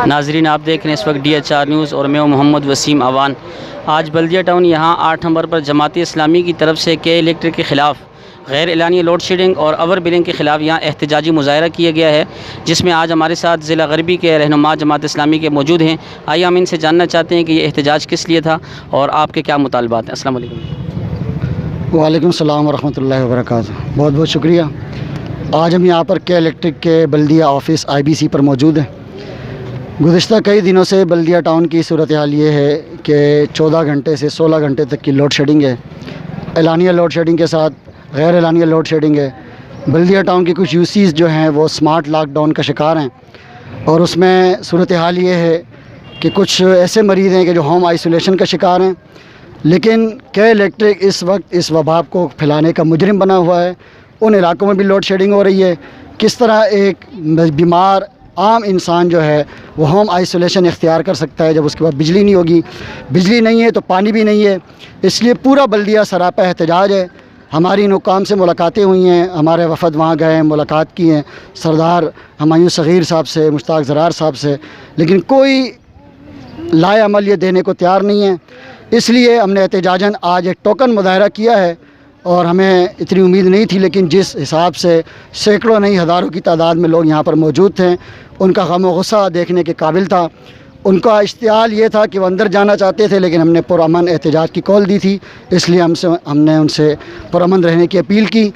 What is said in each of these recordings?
ناظرین، آپ دیکھ رہے ہیں اس وقت DHR نیوز اور میں ہوں محمد وسیم اوان۔ آج بلدیہ ٹاؤن یہاں 8 نمبر پر جماعت اسلامی کی طرف سے کے الیکٹرک کے خلاف غیر اعلانیہ لوڈ شیڈنگ اور اوور بلنگ کے خلاف یہاں احتجاجی مظاہرہ کیا گیا ہے، جس میں آج ہمارے ساتھ ضلع غربی کے رہنما جماعت اسلامی کے موجود ہیں۔ آئیے ہم ان سے جاننا چاہتے ہیں کہ یہ احتجاج کس لیے تھا اور آپ کے کیا مطالبات ہیں۔ السلام علیکم۔ وعلیکم السلام ورحمۃ اللہ وبرکاتہ۔ بہت بہت شکریہ۔ آج ہم یہاں پر کے الیکٹرک کے بلدیہ آفس IBC پر موجود ہیں۔ گزشتہ کئی دنوں سے بلدیہ ٹاؤن کی صورتحال یہ ہے کہ 14 گھنٹے سے 16 گھنٹے تک کی لوڈ شیڈنگ ہے۔ اعلانیہ لوڈ شیڈنگ کے ساتھ غیر اعلانیہ لوڈ شیڈنگ ہے۔ بلدیہ ٹاؤن کی کچھ UCs جو ہیں وہ سمارٹ لاک ڈاؤن کا شکار ہیں، اور اس میں صورتحال یہ ہے کہ کچھ ایسے مریض ہیں کہ جو ہوم آئسولیشن کا شکار ہیں، لیکن کے الیکٹرک اس وقت اس وبا کو پھیلانے کا مجرم بنا ہوا ہے۔ ان علاقوں میں بھی لوڈ شیڈنگ ہو رہی ہے۔ کس طرح ایک بیمار عام انسان جو ہے وہ ہوم آئسولیشن اختیار کر سکتا ہے جب اس کے بعد بجلی نہیں ہوگی؟ بجلی نہیں ہے تو پانی بھی نہیں ہے۔ اس لیے پورا بلدیہ سراپا احتجاج ہے۔ ہماری حکام سے ملاقاتیں ہوئی ہیں، ہمارے وفد وہاں گئے ہیں، ملاقات کی ہیں سردار ہمایوں صغیر صاحب سے، مشتاق زرار صاحب سے، لیکن کوئی لائے عمل یہ دینے کو تیار نہیں ہے۔ اس لیے ہم نے احتجاجاً آج ایک ٹوکن مظاہرہ کیا ہے، اور ہمیں اتنی امید نہیں تھی، لیکن جس حساب سے سینکڑوں نہیں ہزاروں کی تعداد میں لوگ یہاں پر موجود تھے، ان کا غم و غصہ دیکھنے کے قابل تھا۔ ان کا اشتعال یہ تھا کہ وہ اندر جانا چاہتے تھے، لیکن ہم نے پرامن احتجاج کی کال دی تھی، اس لیے ہم نے ان سے پرامن رہنے کی اپیل کی۔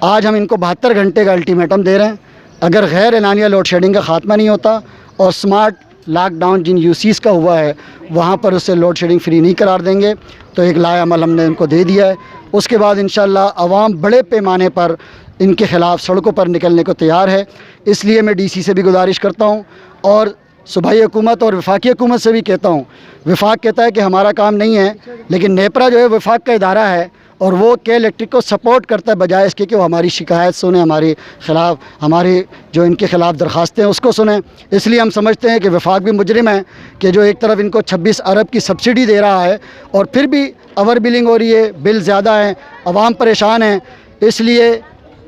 آج ہم ان کو 72 گھنٹے کا الٹیمیٹم دے رہے ہیں۔ اگر غیر اعلانیہ لوڈ شیڈنگ کا خاتمہ نہیں ہوتا اور سمارٹ لاک ڈاؤن جن UCs کا ہوا ہے وہاں پر اسے لوڈ شیڈنگ فری نہیں قرار دیں گے، تو ایک لائے عمل ہم نے ان کو دے دیا ہے۔ اس کے بعد انشاءاللہ عوام بڑے پیمانے پر ان کے خلاف سڑکوں پر نکلنے کو تیار ہے۔ اس لیے میں DC سے بھی گزارش کرتا ہوں، اور صوبائی حکومت اور وفاقی حکومت سے بھی کہتا ہوں۔ وفاق کہتا ہے کہ ہمارا کام نہیں ہے، لیکن نیپرا جو ہے وفاق کا ادارہ ہے، اور وہ کے الیکٹرک کو سپورٹ کرتا ہے بجائے اس کے کہ وہ ہماری شکایت سنیں، ہمارے خلاف ہماری جو ان کے خلاف درخواستیں ہیں اس کو سنیں۔ اس لیے ہم سمجھتے ہیں کہ وفاق بھی مجرم ہے کہ جو ایک طرف ان کو 26 ارب کی سبسڈی دے رہا ہے اور پھر بھی اوور بلنگ ہو رہی ہے، بل زیادہ ہیں، عوام پریشان ہیں۔ اس لیے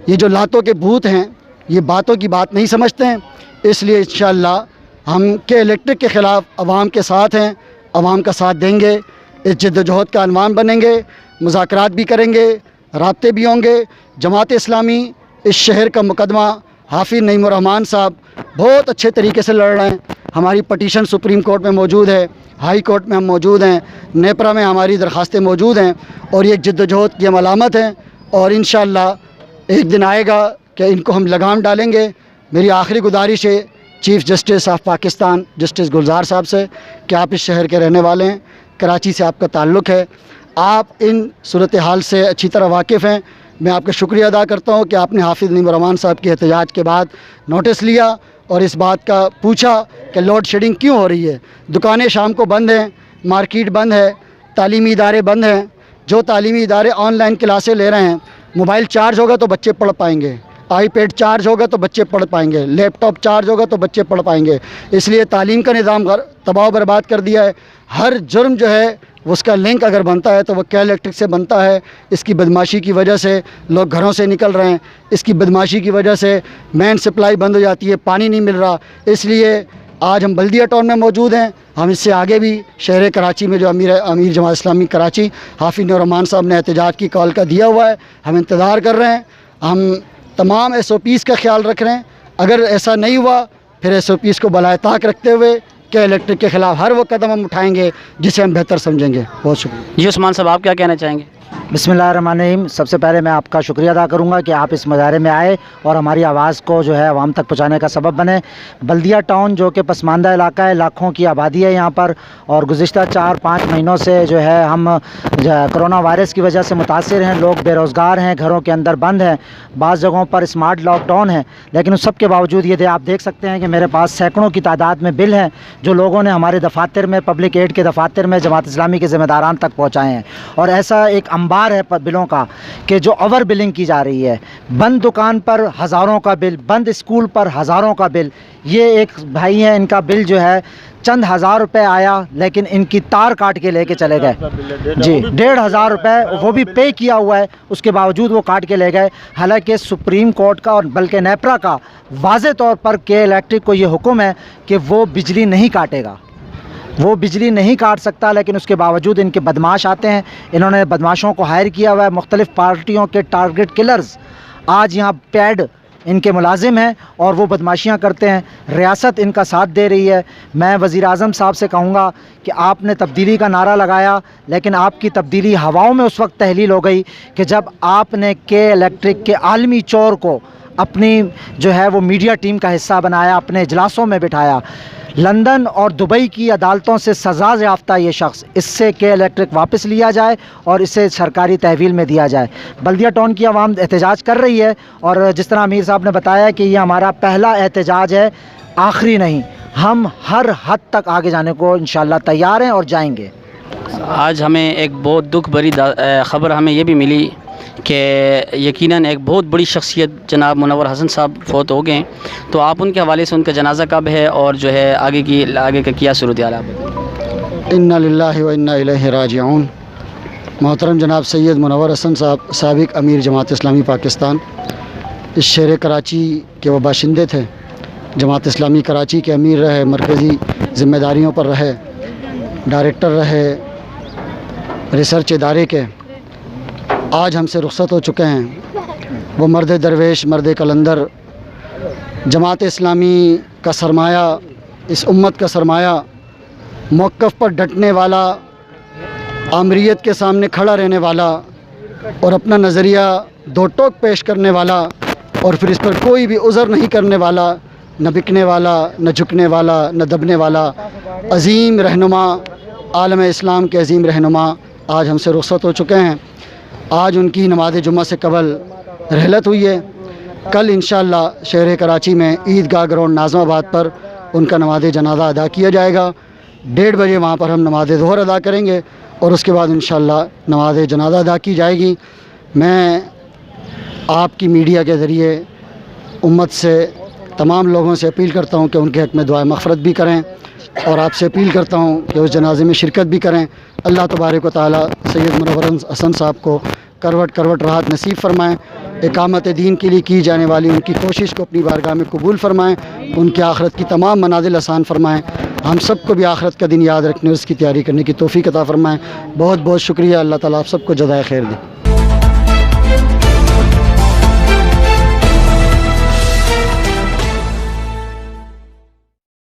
یہ جو لاتوں کے بھوت ہیں یہ باتوں کی بات نہیں سمجھتے ہیں۔ اس لیے انشاءاللہ ہم کے الیکٹرک کے خلاف عوام کے ساتھ ہیں، عوام کا ساتھ دیں گے، اس جد و جہد کا عنوان بنیں گے، مذاکرات بھی کریں گے، رابطے بھی ہوں گے۔ جماعت اسلامی اس شہر کا مقدمہ حافظ نعیم الرحمان صاحب بہت اچھے طریقے سے لڑ رہے ہیں۔ ہماری پٹیشن سپریم کورٹ میں موجود ہے، ہائی کورٹ میں ہم موجود ہیں، نیپرا میں ہماری درخواستیں موجود ہیں، اور یہ جد و جہد کی ہم علامت ہیں، اور انشاءاللہ ایک دن آئے گا کہ ان کو ہم لگام ڈالیں گے۔ میری آخری گزارش ہے chief justice of Pakistan justice Gulzar صاحب سے کہ آپ اس شہر کے رہنے والے ہیں، کراچی سے آپ کا تعلق ہے، آپ ان صورتحال سے اچھی طرح واقف ہیں۔ میں آپ کا شکریہ ادا کرتا ہوں کہ آپ نے حافظ نعیم الرحمان صاحب کے احتجاج کے بعد نوٹس لیا اور اس بات کا پوچھا کہ لوڈ شیڈنگ کیوں ہو رہی ہے۔ دکانیں شام کو بند ہیں، مارکیٹ بند ہے، تعلیمی ادارے بند ہیں۔ جو تعلیمی ادارے آن لائن کلاسیں لے رہے ہیں، موبائل چارج ہوگا تو بچے پڑھ پائیں گے، آئی پیڈ چارج ہوگا تو بچے پڑھ پائیں گے، لیپ ٹاپ چارج ہوگا تو بچے پڑھ پائیں گے۔ اس لیے تعلیم کا نظام تباہ و برباد کر دیا ہے۔ ہر جرم جو ہے اس کا لنک اگر بنتا ہے تو وہ کے الیکٹرک سے بنتا ہے۔ اس کی بدماشی کی وجہ سے لوگ گھروں سے نکل رہے ہیں، اس کی بدماشی کی وجہ سے مین سپلائی بند ہو جاتی ہے، پانی نہیں مل رہا۔ اس لیے آج ہم بلدیہ ٹاؤن میں موجود ہیں۔ ہم اس سے آگے بھی شہر کراچی میں جو امیر جماعت اسلامی کراچی حافظ نعیم الرحمان صاحب نے احتجاج کی کال کا دیا ہوا ہے، ہم انتظار کر رہے ہیں۔ ہم تمام SOPs کا خیال رکھ رہے ہیں۔ اگر ایسا نہیں ہوا پھر SOPs کو بالائے طاق رکھتے ہوئے کے الیکٹرک کے خلاف ہر وہ قدم ہم اٹھائیں گے جسے ہم بہتر سمجھیں گے۔ بہت شکریہ۔ جی عثمان صاحب، آپ کیا کہنا چاہیں گے؟ بسم اللہ الرحمن الرحیم۔ سب سے پہلے میں آپ کا شکریہ ادا کروں گا کہ آپ اس مظاہرے میں آئے اور ہماری آواز کو جو ہے عوام تک پہنچانے کا سبب بنے۔ بلدیہ ٹاؤن جو کہ پسماندہ علاقہ ہے، لاکھوں کی آبادی ہے یہاں پر، اور گزشتہ 4-5 مہینوں سے جو ہے ہم کرونا وائرس کی وجہ سے متاثر ہیں، لوگ بے روزگار ہیں، گھروں کے اندر بند ہیں، بعض جگہوں پر اسمارٹ لاک ڈاؤن ہے، لیکن اس سب کے باوجود یہ آپ دیکھ سکتے ہیں کہ میرے پاس سینکڑوں کی تعداد میں بل ہیں جو لوگوں نے ہمارے دفاتر میں، پبلک ایڈ کے دفاتر میں جماعت اسلامی کے ذمہ داران تک پہنچائے ہیں، اور ایسا ایک انبار کاروبار ہے بلوں کا کہ جو اوور بلنگ کی جا رہی ہے، بند دکان پر ہزاروں کا بل، بند اسکول پر ہزاروں کا بل. یہ ایک بھائی ہیں، ان کا بل جو ہے چند ہزار روپے آیا لیکن ان کی تار کاٹ کے لے کے چلے گئے. جی 1,500 روپے وہ بھی پے کیا ہوا ہے، اس کے باوجود وہ کاٹ کے لے گئے. حالانکہ سپریم کورٹ کا اور بلکہ نیپرا کا واضح طور پر کے الیکٹرک کو یہ حکم ہے کہ وہ بجلی نہیں کاٹے گا، وہ بجلی نہیں کاٹ سکتا، لیکن اس کے باوجود ان کے بدماش آتے ہیں. انہوں نے بدماشوں کو ہائر کیا ہوا ہے، مختلف پارٹیوں کے ٹارگٹ کلرز آج یہاں پیڈ ان کے ملازم ہیں اور وہ بدماشیاں کرتے ہیں. ریاست ان کا ساتھ دے رہی ہے. میں وزیر اعظم صاحب سے کہوں گا کہ آپ نے تبدیلی کا نعرہ لگایا، لیکن آپ کی تبدیلی ہواؤں میں اس وقت تحلیل ہو گئی کہ جب آپ نے کے الیکٹرک کے عالمی چور کو اپنی جو ہے وہ میڈیا ٹیم کا حصہ بنایا، اپنے اجلاسوں میں بٹھایا. لندن اور دبئی کی عدالتوں سے سزا یافتہ یہ شخص، اس سے کے الیکٹرک واپس لیا جائے اور اسے سرکاری تحویل میں دیا جائے. بلدیہ ٹاؤن کی عوام احتجاج کر رہی ہے اور جس طرح امیر صاحب نے بتایا کہ یہ ہمارا پہلا احتجاج ہے، آخری نہیں. ہم ہر حد تک آگے جانے کو انشاءاللہ تیار ہیں اور جائیں گے. آج ہمیں ایک بہت دکھ بھری خبر ہمیں یہ بھی ملی کہ یقیناً ایک بہت بڑی شخصیت جناب منور حسن صاحب فوت ہو گئے. تو آپ ان کے حوالے سے ان کا جنازہ کب ہے اور جو ہے آگے کا کیا صورتحال ہے؟ انا للہ و انا الیہ راجعون. محترم جناب سید منور حسن صاحب، سابق امیر جماعت اسلامی پاکستان، اس شہر کراچی کے وہ باشندے تھے. جماعت اسلامی کراچی کے امیر رہے، مرکزی ذمہ داریوں پر رہے، ڈائریکٹر رہے ریسرچ ادارے کے. آج ہم سے رخصت ہو چکے ہیں. وہ مرد درویش، مرد کلندر، جماعت اسلامی کا سرمایہ، اس امت کا سرمایہ، موقف پر ڈٹنے والا، آمریت کے سامنے کھڑا رہنے والا اور اپنا نظریہ دو ٹوک پیش کرنے والا اور پھر اس پر کوئی بھی عذر نہیں کرنے والا، نہ بکنے والا، نہ جھکنے والا، نہ دبنے والا، عظیم رہنما، عالم اسلام کے عظیم رہنما آج ہم سے رخصت ہو چکے ہیں. آج ان کی نماز جمعہ سے قبل رحلت ہوئی ہے. کل انشاءاللہ شہر کراچی میں عیدگاہ گراؤنڈ ناظم آباد پر ان کا نماز جنازہ ادا کیا جائے گا. 1:30 بجے وہاں پر ہم نماز ظہر ادا کریں گے اور اس کے بعد انشاءاللہ نماز جنازہ ادا کی جائے گی. میں آپ کی میڈیا کے ذریعے امت سے، تمام لوگوں سے اپیل کرتا ہوں کہ ان کے حق میں دعائے مغفرت بھی کریں اور آپ سے اپیل کرتا ہوں کہ اس جنازے میں شرکت بھی کریں. اللہ تبارک و تعالی سید منور حسن صاحب کو کروٹ کروٹ راحت نصیب فرمائیں. اقامت دین کے لیے کی جانے والی ان کی کوشش کو اپنی بارگاہ میں قبول فرمائیں. ان کی آخرت کی تمام منازل آسان فرمائیں. ہم سب کو بھی آخرت کا دن یاد رکھنے اور اس کی تیاری کرنے کی توفیق عطا فرمائیں. بہت بہت شکریہ. اللہ تعالیٰ آپ سب کو جزائے خیر دے.